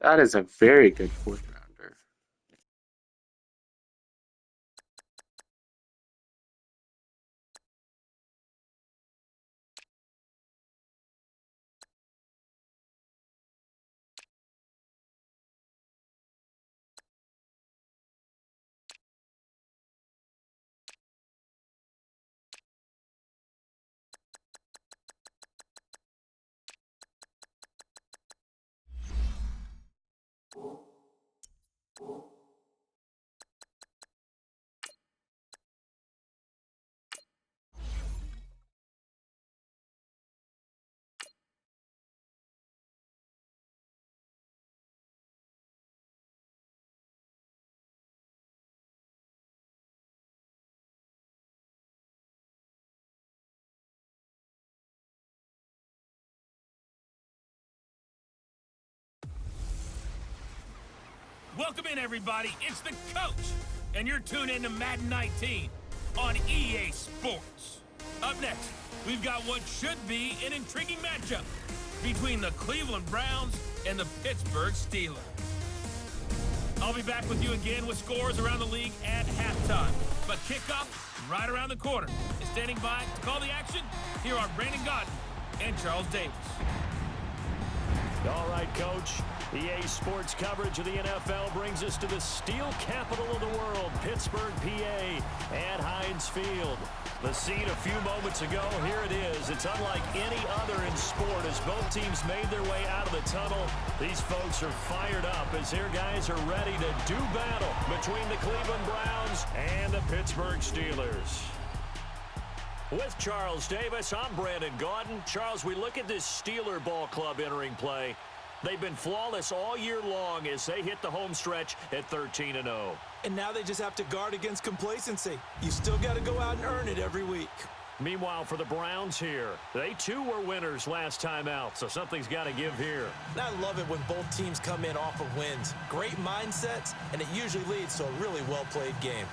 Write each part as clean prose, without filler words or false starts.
That is a very good fourth rounder. Welcome in, everybody. It's the coach, and you're tuned in to Madden 19 on EA Sports. Up next, we've got what should be an intriguing matchup between the Cleveland Browns and the Pittsburgh Steelers. I'll be back with you again with scores around the league at halftime. But kickoff right around the corner. And standing by to call the action, here are Brandon Godden and Charles Davis. All right, Coach. EA Sports coverage of the NFL brings us to the steel capital of the world, Pittsburgh, PA, at Heinz Field. The scene a few moments ago, here it is. It's unlike any other in sport as both teams made their way out of the tunnel. These folks are fired up as their guys are ready to do battle between the Cleveland Browns and the Pittsburgh Steelers. With Charles Davis, I'm Brandon Gaudin. Charles, we look at this Steeler ball club entering play. They've been flawless all year long as they hit the home stretch at 13-0. And now they just have to guard against complacency. You still got to go out and earn it every week. Meanwhile, for the Browns here, they too were winners last time out, so something's got to give here. And I love it when both teams come in off of wins. Great mindsets, and it usually leads to a really well-played game.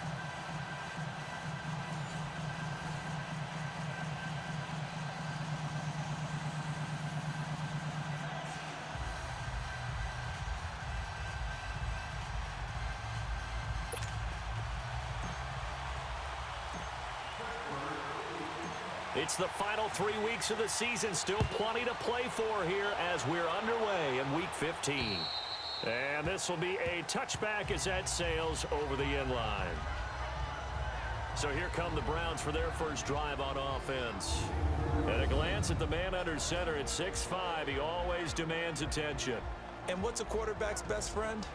It's the final 3 weeks of the season. Still plenty to play for here as we're underway in Week 15. And this will be a touchback as that sails over the end line. So here come the Browns for their first drive on offense. At a glance at the man under center at 6'5", he always demands attention. And what's a quarterback's best friend?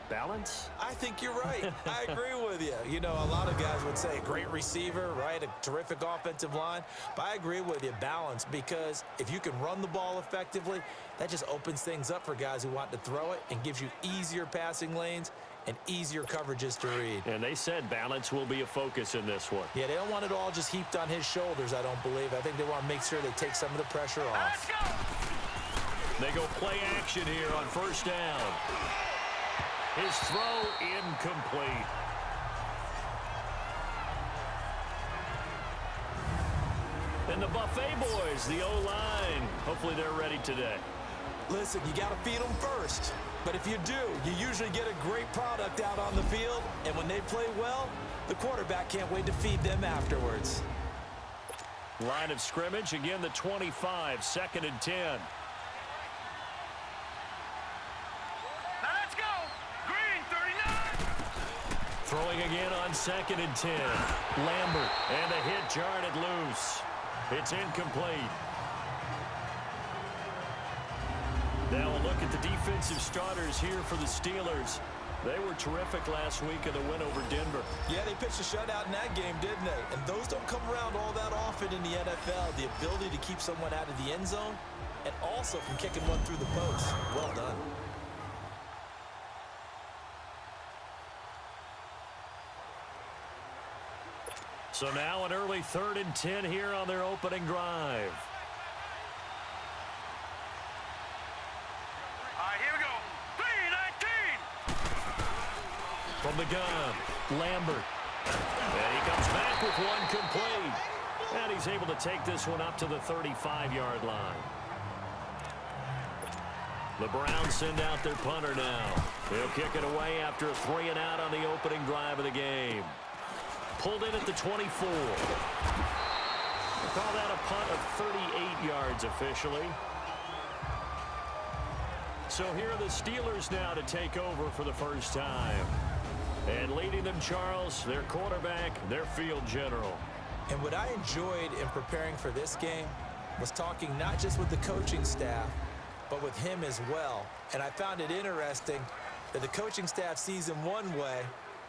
Balance? I think you're right. I agree with you. You know, a lot of guys would say a great receiver, right? A terrific offensive line. But I agree with you, balance, because if you can run the ball effectively, that just opens things up for guys who want to throw it and gives you easier passing lanes and easier coverages to read. And they said balance will be a focus in this one. Yeah, they don't want it all just heaped on his shoulders, I don't believe. I think they want to make sure they take some of the pressure off. They go play action here on first down. His throw incomplete. And the Buffet boys, the O-line, hopefully they're ready today. Listen, you got to feed them first. But if you do, you usually get a great product out on the field. And when they play well, the quarterback can't wait to feed them afterwards. Line of scrimmage, again the 25, 2nd and 10. Throwing again on 2nd and 10. Lambert, and a hit jarred loose. It's incomplete. Now a look at the defensive starters here for the Steelers. They were terrific last week in the win over Denver. Yeah, they pitched a shutout in that game, didn't they? And those don't come around all that often in the NFL. The ability to keep someone out of the end zone and also from kicking one through the post. Well done. So now an early 3rd and 10 here on their opening drive. All right, here we go. 3-19. From the gun, Lambert. And he comes back with one complete. And he's able to take this one up to the 35-yard line. The Browns send out their punter now. He'll kick it away after a 3-and-out on the opening drive of the game. Pulled in at the 24. We'll call that a punt of 38 yards officially. So here are the Steelers now to take over for the first time. And leading them, Charles, their quarterback, their field general. And what I enjoyed in preparing for this game was talking not just with the coaching staff, but with him as well. And I found it interesting that the coaching staff sees him one way,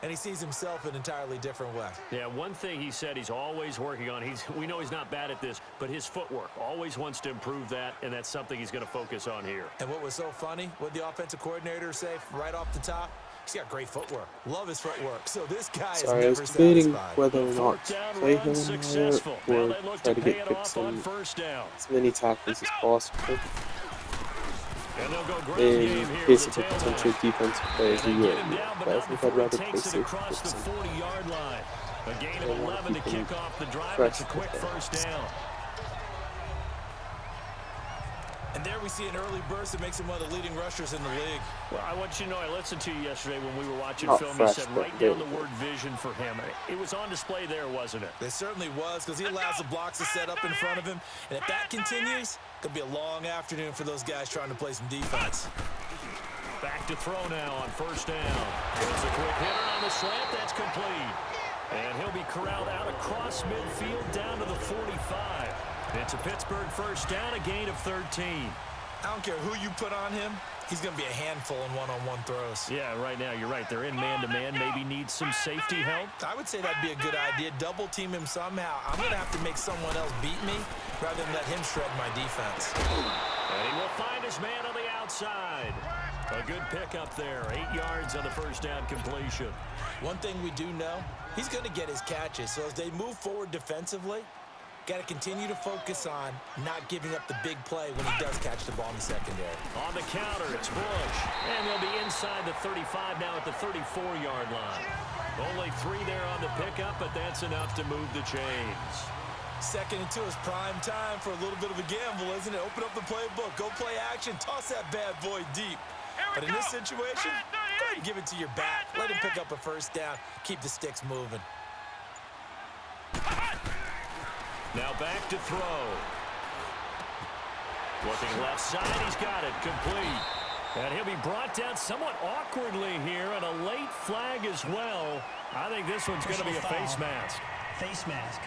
and he sees himself an entirely different way. Yeah, one thing he said he's always working on, we know he's not bad at this, but his footwork, always wants to improve that, and that's something he's going to focus on here. And what was so funny, what the offensive coordinator say right off the top? He's got great footwork. Love his footwork. So this guy is never I was debating satisfied. whether or not to play him Successful. or Now they look try to to pay get it pick off on some first down. as many tackles as possible. And they'll go ground In game here case with of the a potential tailback. defensive play as They you get would. him down, but But I not think I'd before he rather play takes it safe across with the some 40-yard line. A gain of and 11 to keep him kick off the drive. fresh It's a quick with that. first down. And there we see an early burst that makes him one of the leading rushers in the league. Well, I want you to know, I listened to you yesterday when we were watching Not film. You fresh, said but write down good. the word vision for him. It was on display there, wasn't it? It certainly was, because he allows the blocks to set up in front of him. And if that continues, it could be a long afternoon for those guys trying to play some defense. Back to throw now on first down. There's a quick hitter on the slant. That's complete. And he'll be corralled out across midfield down to the 45. It's a Pittsburgh first down, a gain of 13. I don't care who you put on him. He's going to be a handful in one-on-one throws. Yeah, right now, you're right. They're in man-to-man. Maybe need some safety help. I would say that'd be a good idea. Double team him somehow. I'm going to have to make someone else beat me rather than let him shred my defense. And he will find his man on the outside. A good pickup there. 8 yards on the first down completion. One thing we do know, he's going to get his catches. So as they move forward defensively, got to continue to focus on not giving up the big play when he does catch the ball in the secondary. On the counter, it's Bush. And they'll be inside the 35 now at the 34-yard line. Only 3 there on the pickup, but that's enough to move the chains. 2nd and 2 is prime time for a little bit of a gamble, isn't it? Open up the playbook, go play action, toss that bad boy deep. But in this situation, go ahead and give it to your back. Let him pick up a first down. Keep the sticks moving. Now back to throw. Looking left side, he's got it, complete. And he'll be brought down somewhat awkwardly here, and a late flag as well. I think this one's going to be a face mask. Face mask.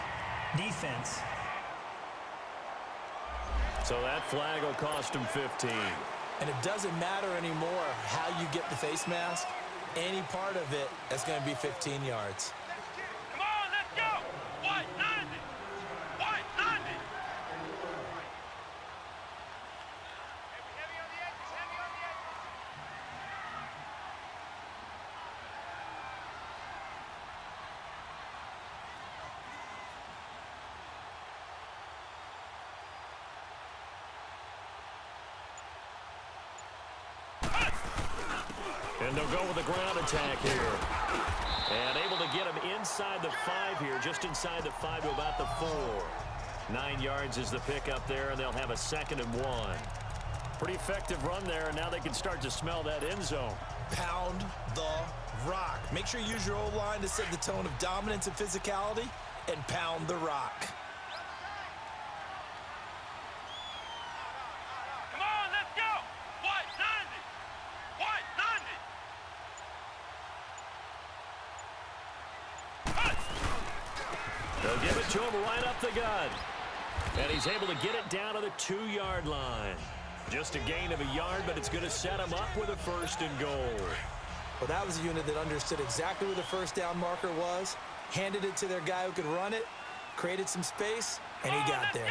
Defense. So that flag will cost him 15. And it doesn't matter anymore how you get the face mask. Any part of it, that's going to be 15 yards. Come on, let's go! White 90! White 90! Heavy on the edges, heavy on the edges. And they'll go with the ground attack here. And able to get him inside the 5 here, just inside the 5 to about the 4. 9 yards is the pickup there, and they'll have a 2nd and 1. Pretty effective run there, and now they can start to smell that end zone. Pound the rock. Make sure you use your O-line to set the tone of dominance and physicality, and pound the rock. Come on, let's go! White 90! White 90! They'll give it to him right up the gut. And he's able to get it down to the 2-yard line. Just a gain of a yard, but it's going to set him up with a 1st and goal. Well, that was a unit that understood exactly where the first down marker was, handed it to their guy who could run it, created some space, and he got there.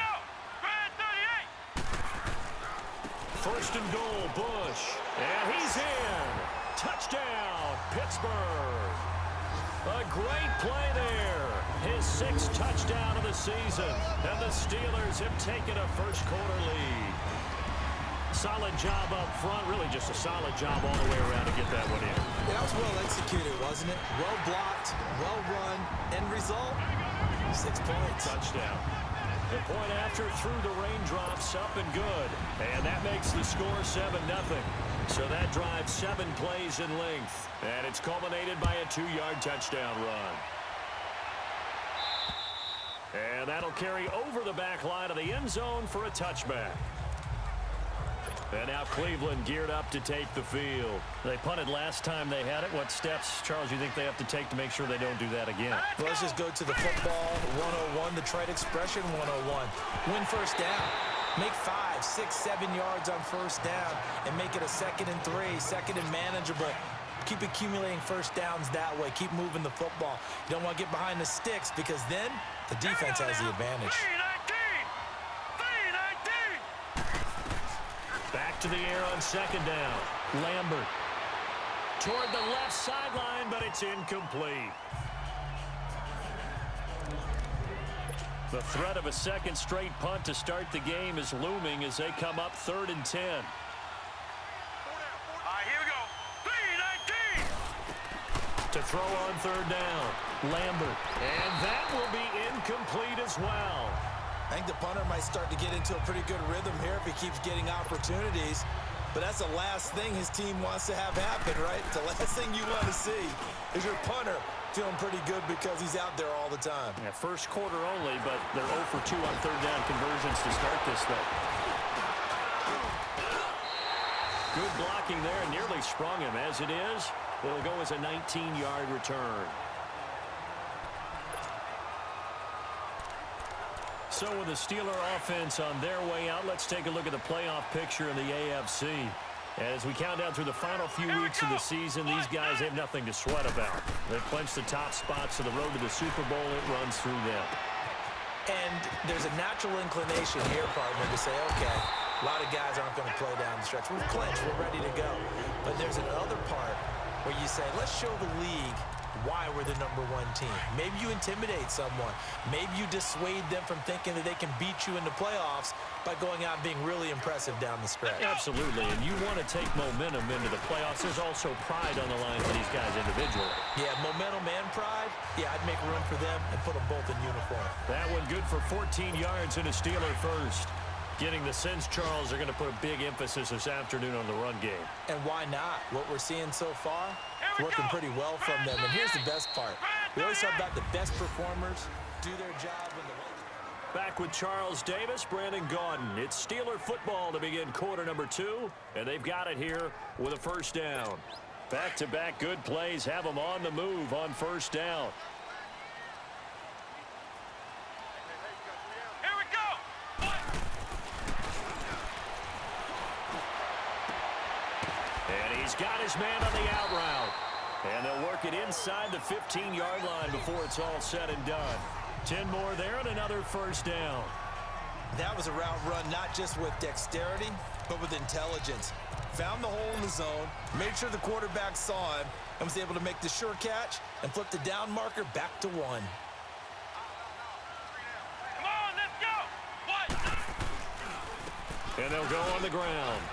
1st and goal, Bush. And he's in. Touchdown, Pittsburgh. A great play there. His 6th touchdown of the season. And the Steelers have taken a first-quarter lead. Solid job up front. Really just a solid job all the way around to get that one in. Yeah, that was well executed, wasn't it? Well blocked, well run. End result, 6 points. Touchdown. The point after through the raindrops, up and good. And that makes the score 7-0. So that drives 7 plays in length. And it's culminated by a 2-yard touchdown run. And that'll carry over the back line of the end zone for a touchback. And now Cleveland geared up to take the field. They punted last time they had it. What steps, Charles, you think they have to take to make sure they don't do that again? Well, let's just go to the football 101, the trite expression 101. Win first down. Make 5, 6, 7 yards on first down and make it a 2nd and 3, 2nd and manageable. Keep accumulating first downs that way. Keep moving the football. You don't want to get behind the sticks because then the defense has the advantage. Back to the air on 2nd down. Lambert toward the left sideline, but it's incomplete. The threat of a 2nd straight punt to start the game is looming as they come up 3rd and 10. All right, here we go. 3-19. To throw on 3rd down. Lambert. And that will be incomplete as well. I think the punter might start to get into a pretty good rhythm here if he keeps getting opportunities. But that's the last thing his team wants to have happen, right? The last thing you want to see is your punter feeling pretty good because he's out there all the time. Yeah, first quarter only, but they're 0 for 2 on 3rd down conversions to start this thing. Good blocking there, and nearly sprung him. As it is, it'll go as a 19-yard return. So with the Steeler offense on their way out, let's take a look at the playoff picture in the AFC. As we count down through the final few weeks of the season, these guys have nothing to sweat about. They've clinched the top spots, so the road to the Super Bowl, it runs through them. And there's a natural inclination here, partner, to say, okay, a lot of guys aren't going to play down the stretch. We've clinched. We're ready to go. But there's another part where you say, let's show the league why we're the #1 team. Maybe you intimidate someone. Maybe you dissuade them from thinking that they can beat you in the playoffs by going out and being really impressive down the stretch. Absolutely, and you want to take momentum into the playoffs. There's also pride on the line for these guys individually. Yeah, momentum and pride. Yeah, I'd make room for them and put them both in uniform. That one good for 14 yards and a Steeler first. Getting the sense Charles are going to put a big emphasis this afternoon on the run game. And why not? What we're seeing so far, it's working pretty well from them. And here's the best part. We always talk about the best performers do their job when the... Back with Charles Davis, Brandon Gaudin. It's Steeler football to begin quarter number 2, and they've got it here with a first down. Back-to-back good plays have them on the move on first down. He's got his man on the out route. And they'll work it inside the 15-yard line before it's all said and done. 10 more there and another first down. That was a route run not just with dexterity, but with intelligence. Found the hole in the zone, made sure the quarterback saw him, and was able to make the sure catch and flip the down marker back to 1. Come on, let's go! And they'll go on the ground.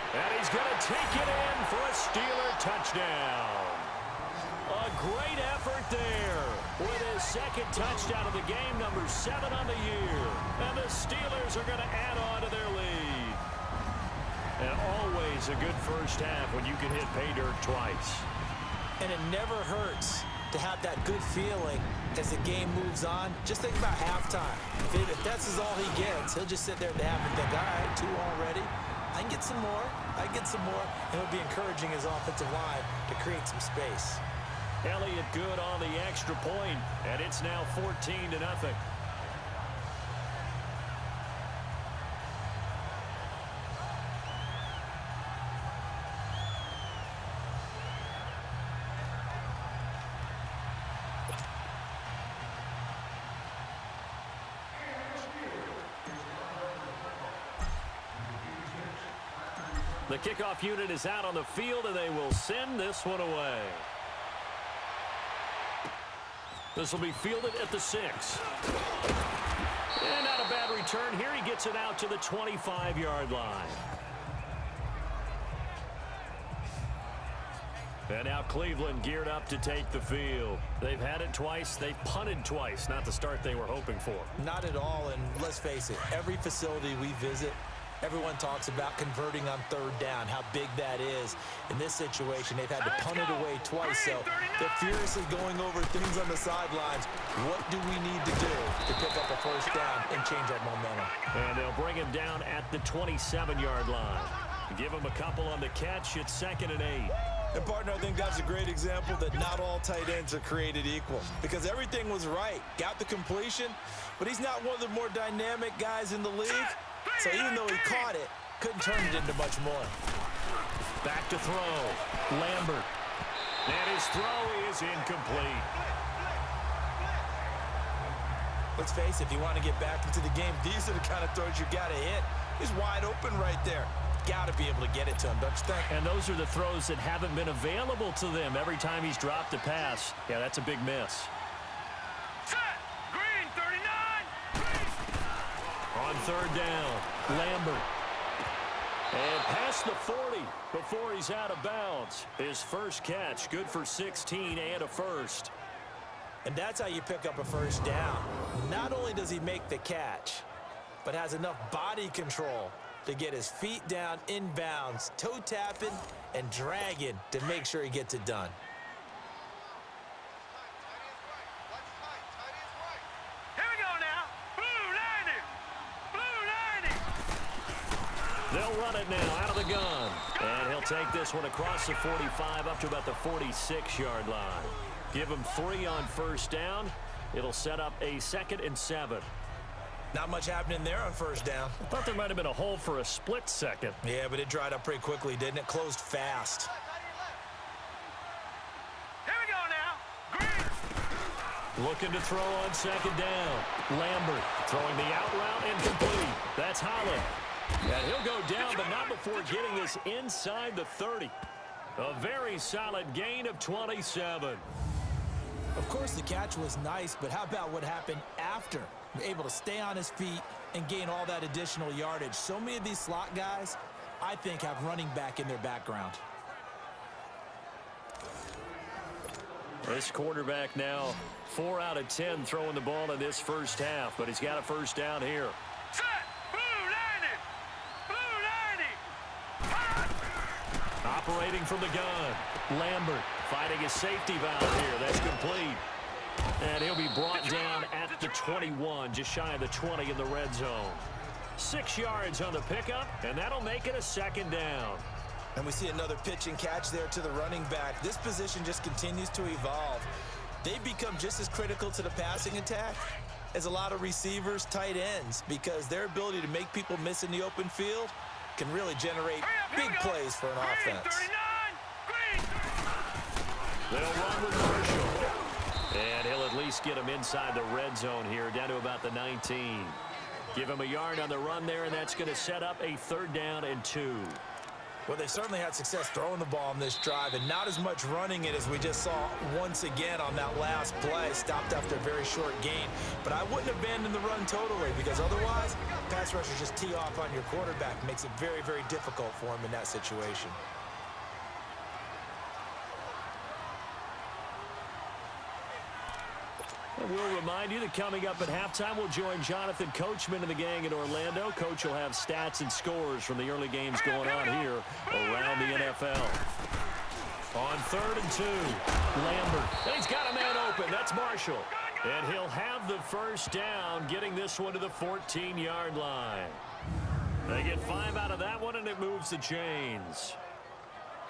And he's going to take it in for a Steeler touchdown. A great effort there with his second touchdown of the game, number 7 on the year. And the Steelers are going to add on to their lead. And always a good first half when you can hit pay dirt twice. And it never hurts to have that good feeling as the game moves on. Just think about halftime. If that's all he gets, he'll just sit there at the half and think, all right, 2 already. I can get some more. I can get some more. And he'll be encouraging his offensive line to create some space. Elliott good on the extra point, and it's now 14-0. The kickoff unit is out on the field, and they will send this one away. This will be fielded at the 6. And not a bad return here. He gets it out to the 25-yard line. And now Cleveland geared up to take the field. They've had it twice. They've punted twice. Not the start they were hoping for. Not at all, and let's face it, every facility we visit, everyone talks about converting on 3rd down, how big that is. In this situation, they've had to punt it away twice, so they're furiously going over things on the sidelines. What do we need to do to pick up a first down and change our momentum? And they'll bring him down at the 27-yard line. Give him a couple on the catch. It's 2nd and 8. And, partner, I think that's a great example that not all tight ends are created equal, because everything was right. Got the completion, but he's not one of the more dynamic guys in the league. So even though he caught it, couldn't turn it into much more. Back to throw. Lambert. And his throw is incomplete. Let's face it, if you want to get back into the game, these are the kind of throws you got to hit. He's wide open right there. Got to be able to get it to him, don't you think? And those are the throws that haven't been available to them every time he's dropped a pass. Yeah, that's a big miss. Green, 39. On 3rd down, Lambert. And past the 40 before he's out of bounds. His first catch, good for 16 and a first. And that's how you pick up a first down. Not only does he make the catch, but has enough body control to get his feet down inbounds, toe tapping and dragging to make sure he gets it done. Here we go now. Blue 90. Blue 90. They'll run it now out of the gun. And he'll take this one across the 45 up to about the 46-yard line. Give him 3 on first down. It'll set up a 2nd and 7. Not much happening there on first down. I thought there might have been a hole for a split second. Yeah, but it dried up pretty quickly, didn't it? Closed fast. Here we go now. Green. Looking to throw on 2nd down. Lambert throwing the out route incomplete. That's Holland. And he'll go down, but not before getting this inside the 30. A very solid gain of 27. Of course, the catch was nice, but how about what happened after? Able to stay on his feet and gain all that additional yardage. So many of these slot guys, I think, have running back in their background. This quarterback now 4 out of 10 throwing the ball in this first half, but he's got a first down here. Set. Blue 90. Operating from the gun. Lambert fighting his safety valve here. That's complete. And he'll be brought down at the 21, just shy of the 20 in the red zone. 6 yards on the pickup, and that'll make it a 2nd down. And we see another pitch and catch there to the running back. This position just continues to evolve. They become just as critical to the passing attack as a lot of receivers, tight ends, because their ability to make people miss in the open field can really generate big plays for an offense. They'll run with Marshall. And he'll at least get him inside the red zone here, down to about the 19. Give him a yard on the run there, and that's going to set up a 3rd down and 2. Well, they certainly had success throwing the ball on this drive, and not as much running it as we just saw once again on that last play. Stopped after a very short gain. But I wouldn't abandon the run totally, because otherwise, pass rushers just tee off on your quarterback. Makes it very, very difficult for him in that situation. And we'll remind you that coming up at halftime, we'll join Jonathan Coachman and the gang in Orlando. Coach will have stats and scores from the early games going on here around the NFL. On 3rd and 2, Lambert. And he's got a man open. That's Marshall. And he'll have the first down, getting this one to the 14-yard line. They get 5 out of that one, and it moves the chains.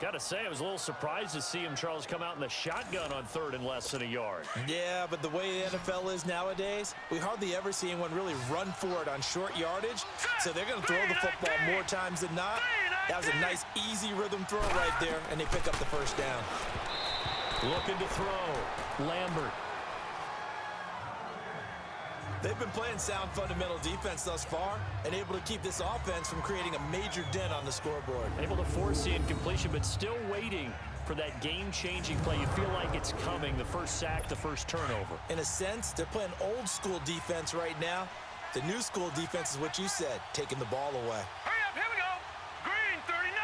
Got to say, I was a little surprised to see him, Charles, come out in the shotgun on 3rd and less than a yard. Yeah, but the way the NFL is nowadays, we hardly ever see anyone really run for it on short yardage. So they're going to throw the football more times than not. That was a nice, easy rhythm throw right there, and they pick up the first down. Looking to throw. Lambert. They've been playing sound fundamental defense thus far and able to keep this offense from creating a major dent on the scoreboard. Able to force the incompletion, but still waiting for that game-changing play. You feel like it's coming, the first sack, the first turnover. In a sense, they're playing old-school defense right now. The new school defense is what you said, taking the ball away. Hurry up, here we go. Green 39.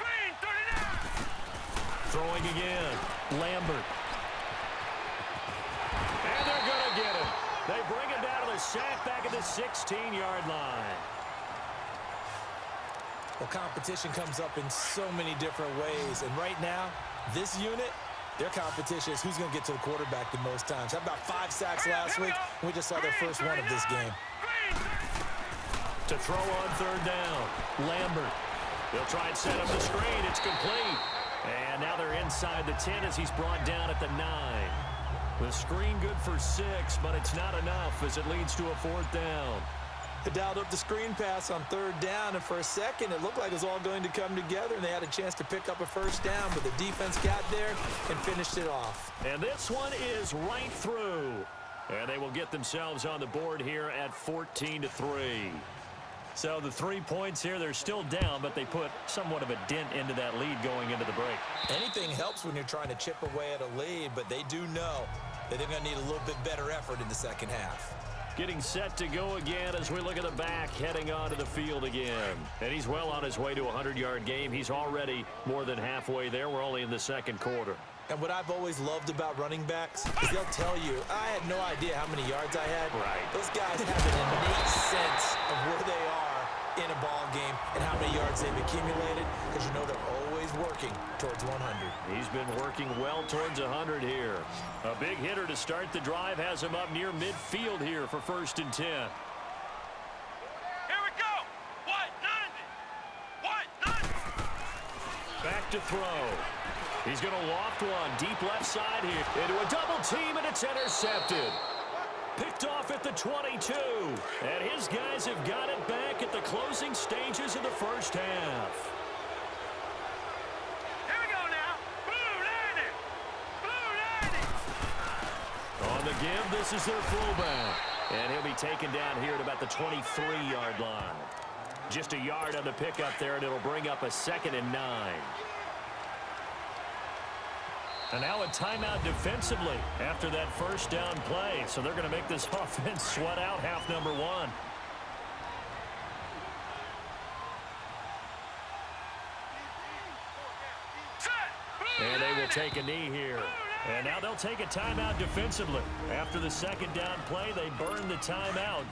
Green 39. Throwing again. Lambert. And they're going to get him. They bring him down to the sack back at the 16-yard line. Well, competition comes up in so many different ways. And right now, this unit, their competition is who's going to get to the quarterback the most times. How about 5 sacks last week? We just saw their first one of this game. To throw on 3rd down, Lambert. He'll try and set up the screen. It's complete. And now they're inside the 10 as he's brought down at the 9. The screen good for 6, but it's not enough as it leads to a 4th down. They dialed up the screen pass on 3rd down, and for a second, it looked like it was all going to come together, and they had a chance to pick up a first down, but the defense got there and finished it off. And this one is right through. And they will get themselves on the board here at 14-3. So the 3 points here, they're still down, but they put somewhat of a dent into that lead going into the break. Anything helps when you're trying to chip away at a lead, but they do know that they're going to need a little bit better effort in the second half. Getting set to go again as we look at the back, heading onto the field again. And he's well on his way to a 100-yard game. He's already more than halfway there. We're only in the second quarter. And what I've always loved about running backs is they'll tell you, I had no idea how many yards I had. Right. Those guys have an innate sense of where they are in a ball game and how many yards they've accumulated, because you know they're always working towards 100. He's been working well towards 100 here. A big hitter to start the drive has him up near midfield here for 1st and 10. Here we go. What? 90. left to throw. He's going to loft one deep left side here into a double team, and it's intercepted. Picked off at the 22. And his guys have got it back at the closing stages of the first half. Here we go now. Blue landing. Blue landing. On the give, this is their fullback. And he'll be taken down here at about the 23-yard line. Just a yard on the pickup there, and it'll bring up a 2nd and 9. And now a timeout defensively after that first down play. So they're going to make this offense sweat out half number 1. And they will take a knee here. And now they'll take a timeout defensively. After the second down play, they burn the timeout,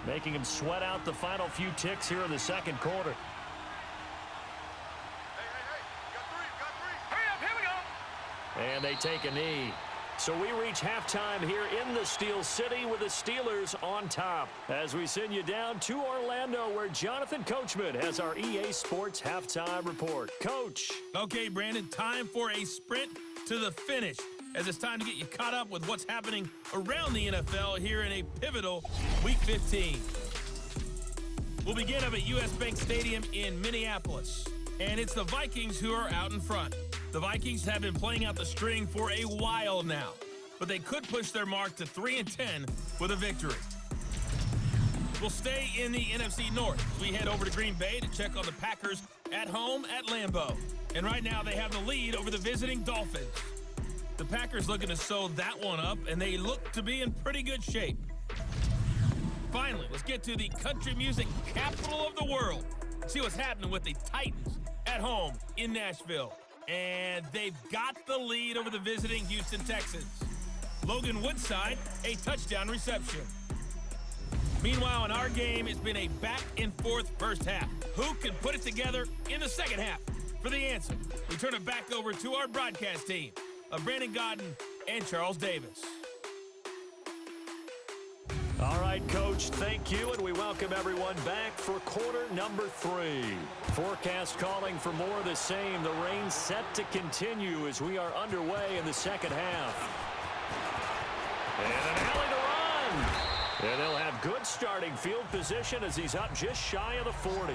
making them sweat out the final few ticks here in the second quarter. And they take a knee. So we reach halftime here in the Steel City with the Steelers on top. As we send you down to Orlando, where Jonathan Coachman has our EA Sports halftime report. Coach. Okay, Brandon, time for a sprint to the finish, as it's time to get you caught up with what's happening around the NFL here in a pivotal Week 15. We'll begin up at US Bank Stadium in Minneapolis, and it's the Vikings who are out in front. The Vikings have been playing out the string for a while now, but they could push their mark to 3-10 with a victory. We'll stay in the NFC North. We head over to Green Bay to check on the Packers at home at Lambeau. And right now they have the lead over the visiting Dolphins. The Packers looking to sew that one up, and they look to be in pretty good shape. Finally, let's get to the country music capital of the world. See what's happening with the Titans at home in Nashville. And they've got the lead over the visiting Houston Texans. Logan Woodside, a touchdown reception. Meanwhile, in our game, it's been a back-and-forth first half. Who can put it together in the second half? For the answer, we turn it back over to our broadcast team of Brandon Godden and Charles Davis. All right, Coach, thank you, and we welcome everyone back for quarter number 3. Forecast calling for more of the same. The rain set to continue as we are underway in the second half. And an alley to run. And they'll have good starting field position as he's up just shy of the 40.